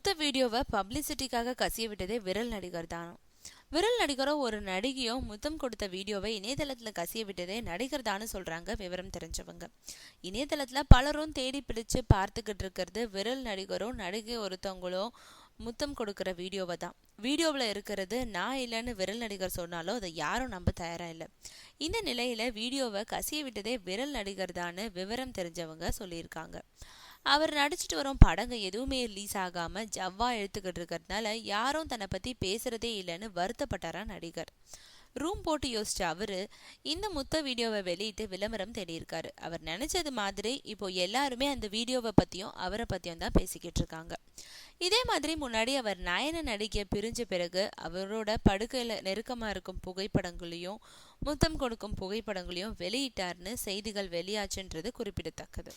முத்த வீடியோவை பப்ளிசிட்டிக்காக கசிய விட்டதே விரல் நடிகர் தான். விரல் நடிகரோ ஒரு நடிகையோ முத்தம் கொடுத்த வீடியோவை இணையதளத்துல கசிய விட்டதே நடிகர் தான்னு சொல்றாங்க விவரம் தெரிஞ்சவங்க. இணையதளத்துல பலரும் தேடி பிடிச்சு பார்த்துக்கிட்டு இருக்கிறது விரல் நடிகரோ நடிகை ஒருத்தவங்களோ முத்தம் கொடுக்கிற வீடியோவை தான். வீடியோவில் இருக்கிறது நான் இல்லைன்னு விரல் நடிகர் சொன்னாலும் அதை யாரும் நம்ப தயாரா இல்லை. இந்த நிலையில வீடியோவை கசிய விட்டதே விரல் நடிகர் தான்னு விவரம் தெரிஞ்சவங்க சொல்லியிருக்காங்க. அவர் நடிச்சிட்டு வரும் படங்க எதுவுமே ரிலீஸ் ஆகாம ஜவ்வா எடுத்துக்கிட்டு இருக்கிறதுனால யாரும் தன்னை பத்தி பேசுறதே இல்லைன்னு வருத்தப்பட்டாரா நடிகர். ரூம் போட்டு யோசிச்ச அவரு இந்த முத்த வீடியோவை வெளியிட்டு விளம்பரம் தேடியிருக்காரு. அவர் நினைச்சது மாதிரி இப்போ எல்லாருமே அந்த வீடியோவை பத்தியும் அவரை பத்தியும் தான் பேசிக்கிட்டு இருக்காங்க. இதே மாதிரி முன்னாடி அவர் நயன நடிகை பிரிஞ்ச பிறகு அவரோட படுக்கையில நெருக்கமா இருக்கும் புகைப்படங்களையும் முத்தம் கொடுக்கும் புகைப்படங்களையும் வெளியிட்டார்னு செய்திகள் வெளியாச்சுன்றது குறிப்பிடத்தக்கது.